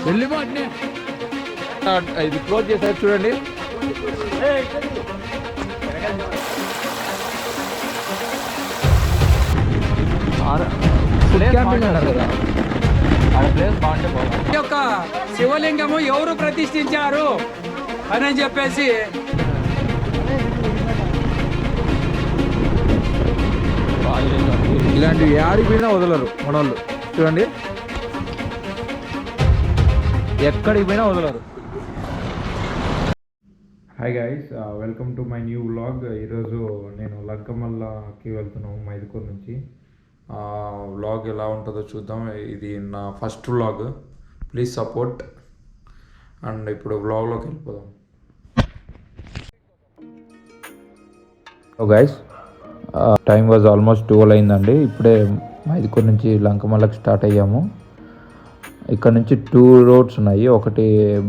వెళ్ళిపోతే ఇది క్లోజ్ చేశారు చూడండి. ఈ యొక్క శివలింగము ఎవరు ప్రతిష్ఠించారు అని చెప్పేసి ఇలాంటివి యాడికి పోయినా వదలరు మనోళ్ళు. చూడండి ఎక్కడికి పోయినా వదలరు. Hi guys, welcome to my new vlog. ఈరోజు నేను లంకమల్లకి వెళ్తున్నాము మైదుకూరు నుంచి. వ్లాగ్ ఎలా ఉంటుందో చూద్దాం. ఇది నా first vlog, please support. And ఇప్పుడు వ్లాగ్లోకి వెళ్ళిపోదాం. గైస్, టైం వాజ్ ఆల్మోస్ట్ 12 అయిందండి. ఇప్పుడే మైదుకూరు నుంచి లంకమల్లకి స్టార్ట్ అయ్యాము. ఇక్కడ నుంచి 2 రోడ్స్ ఉన్నాయి. ఒకటి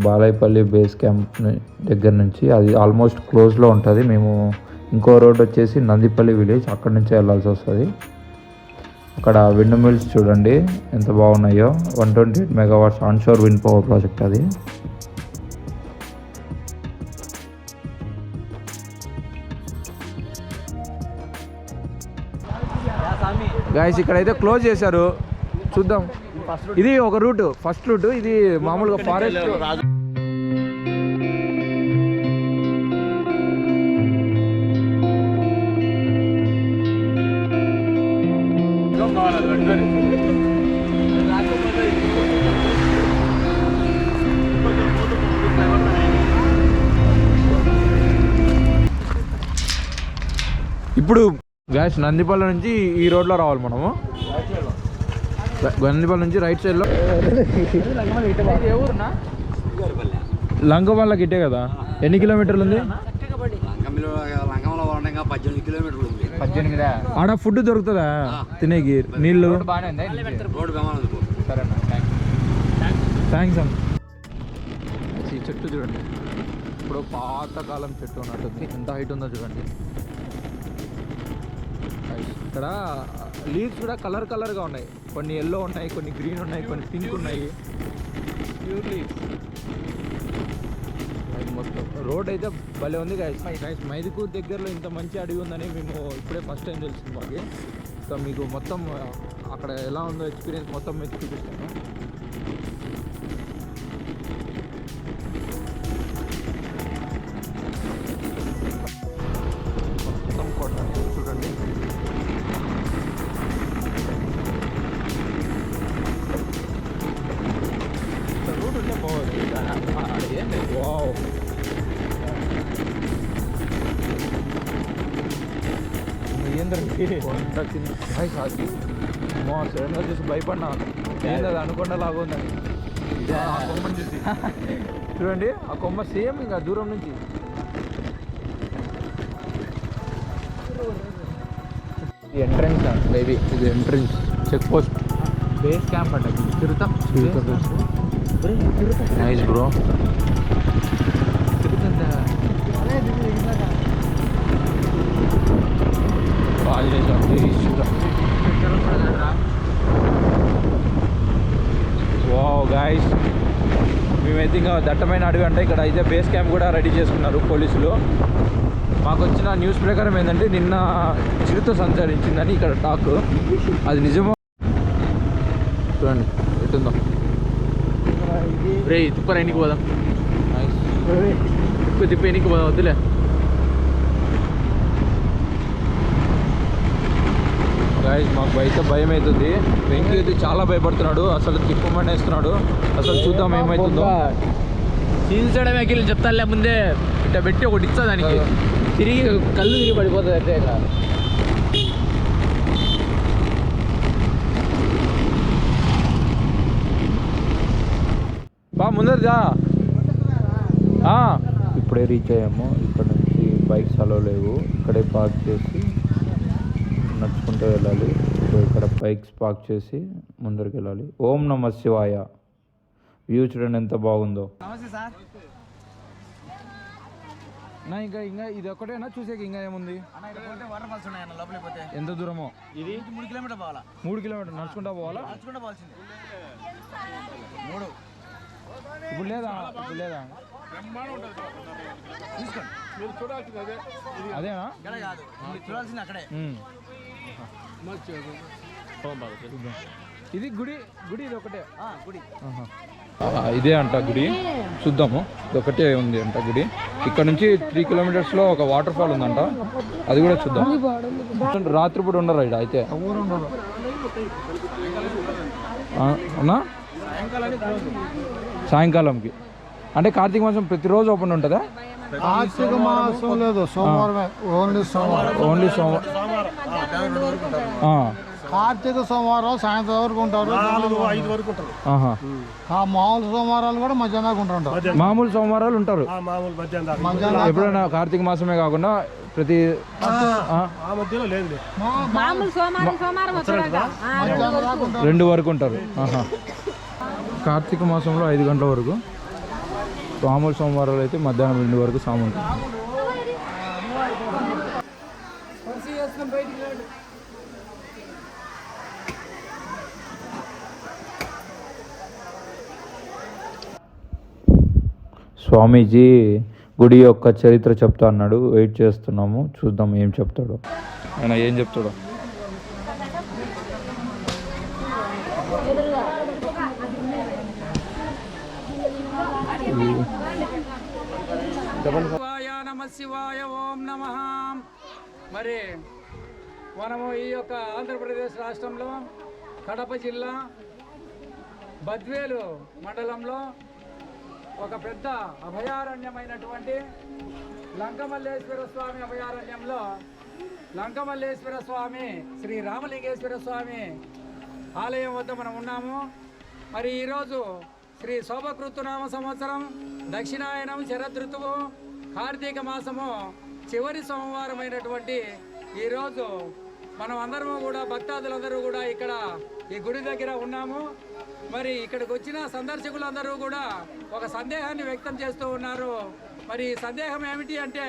బాలాయపల్లి బేస్ క్యాంప్ దగ్గర నుంచి, అది ఆల్మోస్ట్ క్లోజ్లో ఉంటుంది. మేము ఇంకో రోడ్ వచ్చేసి నందిపల్లి విలేజ్, అక్కడ నుంచి వెళ్ళాల్సి వస్తుంది. అక్కడ విండ్ మిల్స్ చూడండి ఎంత బాగున్నాయో. 128 megawatts onshore wind power project అది. గైస్, ఇక్కడైతే క్లోజ్ చేశారు, చూద్దాం. ఇది ఒక రూట్, ఫస్ట్ రూట్. ఇది మామూలుగా ఫారెస్ట్. ఇప్పుడు గ్యాస్ నందిపల్లి నుంచి ఈ రోడ్లో రావాలి మనము. నందిపల్లి నుంచి రైట్ సైడ్లో. లంకమల్లకి ఇట్టే కదా. ఎన్ని కిలోమీటర్లు ఉంది? 18. ఆడ ఫుడ్ దొరుకుతుందా తినేకి? నీళ్ళు థ్యాంక్స్ అన్న. ఈ చెట్టు చూడండి, ఇప్పుడు పాతకాలం చెట్టు ఉన్నట్టుంది. ఎంత హైట్ ఉందో చూడండి. ఇక్కడ లీవ్స్ కూడా కలర్గా ఉన్నాయి. కొన్ని ఎల్లో ఉన్నాయి, కొన్ని గ్రీన్ ఉన్నాయి, కొన్ని పింక్ ఉన్నాయి. Pure leaves. మొత్తం రోడ్ అయితే భలే ఉంది గైస్. మైదుకూరు దగ్గరలో ఇంత మంచి అడవి ఉందని మేము ఇప్పుడే ఫస్ట్ టైం తెలిసింది మాకు. సో మీకు మొత్తం అక్కడ ఎలా ఉందో ఎక్స్పీరియన్స్ మొత్తం మీకు చూపిస్తాను. మొత్తం కోట చూడండి. రోడ్ ఉంటే బాగుంది. వావ్, సడన్గా చూసి భయపడినా. ఏంటది అనుకుండా లాగా ఉందని. కొమ్మని చూసి చూడండి, ఆ కొమ్మ సేమ్ ఇంకా దూరం నుంచి. ఇది ఎంట్రన్స్ మేబీ, ఇది entrance check post base camp అంట. తిరుగుతాం నైస్ బ్రో. తిరుగుతుందా వావ్ గైస్, మేమైతే ఇంకా దట్టమైన అడవి అంటే ఇక్కడ అయితే బేస్ క్యాంప్ కూడా రెడీ చేసుకున్నారు పోలీసులు. మాకు వచ్చిన న్యూస్ ప్రకారం ఏంటంటే నిన్న చిరుత సంచరించిందని ఇక్కడ టాక్. అది నిజమో చూడండి ఎట్టుందో. రే తిప్పరా ఎన్నికి పోదాం. తిప్పి ఎన్నికి పోదాం, వద్దులే. గైస్, మాకు అయితే భయం అవుతుంది. వెంకీ అయితే చాలా భయపడుతున్నాడు, అసలు తిప్పమనేస్తున్నాడు. అసలు చూద్దాం ఏమవుతుందో. చీల్చడం వెకిల్ చెప్తానులే ముందే. ఇట్లా పెట్టి ఒకటి ఇస్తా దానికి, తిరిగి కళ్ళు తిరిగి పడిపోతుంది అంటే. ఇక్కడ బా ముందరదా. ఇప్పుడే రీచ్ అయ్యాము. ఇక్కడ నుంచి బైక్స్ అలో లేవు. ఇక్కడే పార్క్ చేసి నడుచుకుంటూ వెళ్ళాలి. ఇక్కడ బైక్స్ పార్క్ చేసి ముందరికి వెళ్ళాలి. ఓం నమ శివాయ. వ్యూ చూడండి ఎంత బాగుందో. నమస్తే సార్. ఇంకా ఇది ఒకటేనా చూసేకి? ఇంకా ఏముంది? వాటర్ ఫాల్స్ ఉన్నాయి లోపలికి పోతే. ఎంత దూరమో? ఇది 3 కిలోమీటర్ పోవాలా. 3 కిలోమీటర్ నడుచుకుంటా పోవాలా? నడుచుకుంటా పోవాల్సింది. 3 ఇప్పుడు లేదా ఇప్పుడు లేదా మీరు చూడాల్సింది అదే అదేనా చూడాల్సింది అక్కడే. ఇది గుడి గుడి ఇది ఒకటే గుడి. ఇదే అంట గుడి, చూద్దాము. ఇది ఒకటే ఉంది అంట గుడి. ఇక్కడ నుంచి 3 కిలోమీటర్స్లో ఒక వాటర్ ఫాల్ ఉందంట, అది కూడా చూద్దాం. రాత్రిపూట ఉండరు ఇక్కడ అయితే అవునా? సాయంకాలంకి అంటే కార్తీక మాసం ప్రతిరోజు ఓపెన్ ఉంటుందా? కార్తీక మాసం లేదు, సోమవారం ఓన్లీ సోమవారం. ఓన్లీ సోమవారం. కార్తీక సోమవారం సాయంత్రం వరకు ఉంటారు, 4-5 వరకు ఉంటారు. ఆ మామూలు సోమవారాలు కూడా మధ్యాహ్నం దాకా ఉంటారు. మామూలు సోమవారాలు ఉంటారు మధ్యాహ్నం ఎప్పుడైనా కార్తీక మాసమే కాకుండా ప్రతి మధ్యలో లేదు, మధ్యాహ్నం దాకా ఉంటారు. 2 వరకు ఉంటారు. కార్తీక మాసంలో 5 గంటల వరకు, మామూలు సోమవారాలు అయితే మధ్యాహ్నం 2 వరకు సాము ఉంటుంది. స్వామీజీ గుడి యొక్క చరిత్ర చెప్తా అన్నాడు, వెయిట్ చేస్తున్నాము, చూద్దాం ఏం చెప్తాడో. ఆయన ఏం చెప్తాడో. శివాయ నమ శివాయ ఓం నమః. మరి మనము ఈ యొక్క ఆంధ్రప్రదేశ్ రాష్ట్రంలో కడప జిల్లా బద్వేలు మండలంలో ఒక పెద్ద అభయారణ్యమైనటువంటి లంకమల్లేశ్వర స్వామి అభయారణ్యంలో లంకమల్లేశ్వర స్వామి శ్రీ రామలింగేశ్వర స్వామి ఆలయం వద్ద మనం ఉన్నాము. మరి ఈరోజు శ్రీ శోభకృతునామ సంవత్సరం దక్షిణాయనం శరదృతువు కార్తీక మాసము చివరి సోమవారం అయినటువంటి ఈరోజు మనం అందరము కూడా భక్తాదులందరూ కూడా ఇక్కడ ఈ గుడి దగ్గర ఉన్నాము. మరి ఇక్కడికి వచ్చిన సందర్శకులందరూ కూడా ఒక సందేహాన్ని వ్యక్తం చేస్తూ ఉన్నారు. మరి ఈ సందేహం ఏమిటి అంటే,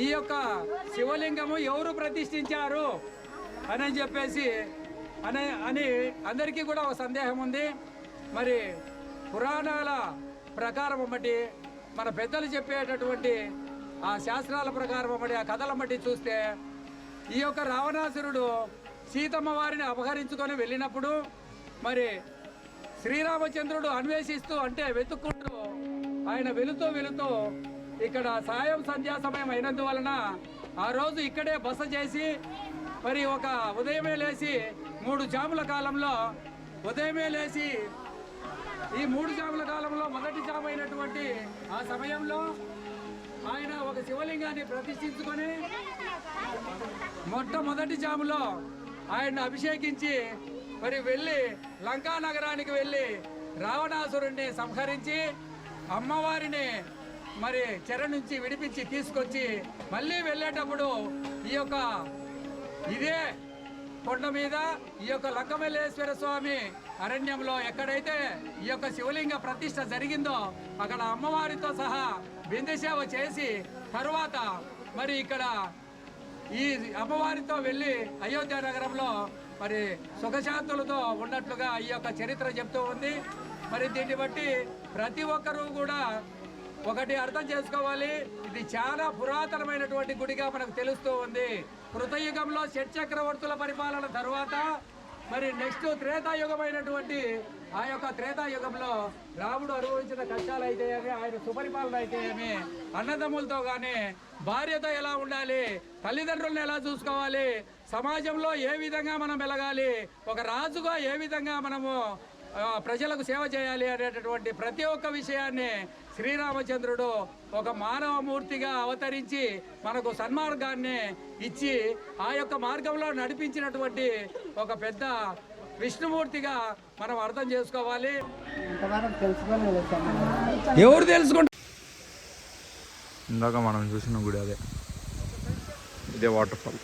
ఈ యొక్క శివలింగము ఎవరు ప్రతిష్ఠించారు అని చెప్పేసి అని అందరికీ కూడా ఒక సందేహం ఉంది. మరి పురాణాల ప్రకారం బట్టి, మన పెద్దలు చెప్పేటటువంటి ఆ శాస్త్రాల ప్రకారం బట్టి, ఆ కథల బట్టి చూస్తే ఈ యొక్క రావణాసురుడు సీతమ్మ వారిని అపహరించుకొని వెళ్ళినప్పుడు మరి శ్రీరామచంద్రుడు అన్వేషిస్తూ అంటే వెతుక్కుంటూ ఆయన వెళుతూ ఇక్కడ సాయం సంధ్యా సమయం అయినందువలన ఆ రోజు ఇక్కడే బస చేసి మరి ఒక ఉదయమే లేచి 3 జాముల కాలంలో ఉదయమే లేచి ఈ 3 జాముల కాలంలో మొదటి జాము అయినటువంటి ఆ సమయంలో ఆయన ఒక శివలింగాన్ని ప్రతిష్ఠించుకొని మొట్టమొదటి జాములో ఆయన్ని అభిషేకించి మరి వెళ్ళి లంకా నగరానికి వెళ్ళి రావణాసురుణ్ణి సంహరించి అమ్మవారిని మరి చెర నుంచి విడిపించి తీసుకొచ్చి మళ్ళీ వెళ్ళేటప్పుడు ఈ యొక్క ఇదే కొండ మీద ఈ యొక్క లంకమల్లేశ్వర స్వామి అరణ్యంలో ఎక్కడైతే ఈ యొక్క శివలింగ ప్రతిష్ఠ జరిగిందో అక్కడ అమ్మవారితో సహా బిందె సేవ చేసి తరువాత మరి ఇక్కడ ఈ అమ్మవారితో వెళ్ళి అయోధ్య నగరంలో మరి సుఖశాంతులతో ఉన్నట్లుగా ఈ యొక్క చరిత్ర చెప్తూ ఉంది. మరి దీన్ని బట్టి ప్రతి ఒక్కరూ కూడా ఒకటి అర్థం చేసుకోవాలి, ఇది చాలా పురాతనమైనటువంటి గుడిగా మనకు తెలుస్తూ ఉంది. కృతయుగంలో షట్చక్రవర్తుల పరిపాలన తరువాత మరి నెక్స్ట్ త్రేతాయుగమైనటువంటి ఆ యొక్క త్రేతాయుగంలో రాముడు అనుభవించిన కష్టాలు అయితే ఏమి, ఆయన సుపరిపాలన అయితే ఏమి, అన్నదమ్ములతో కానీ భార్యతో ఎలా ఉండాలి, తల్లిదండ్రులను ఎలా చూసుకోవాలి, సమాజంలో ఏ విధంగా మనం వెలగాలి, ఒక రాజుగా ఏ విధంగా మనము ప్రజలకు సేవ చేయాలి అనేటటువంటి ప్రతి ఒక్క విషయాన్ని శ్రీరామచంద్రుడు ఒక మానవమూర్తిగా అవతరించి మనకు సన్మార్గాన్ని ఇచ్చి ఆ యొక్క మార్గంలో నడిపించినటువంటి ఒక పెద్ద విష్ణుమూర్తిగా మనం అర్థం చేసుకోవాలి. ఎవరు తెలుసుకుంటారు? ఇందాక మనం చూసిన గుడి అదే, ఇదే వాటర్ ఫాల్.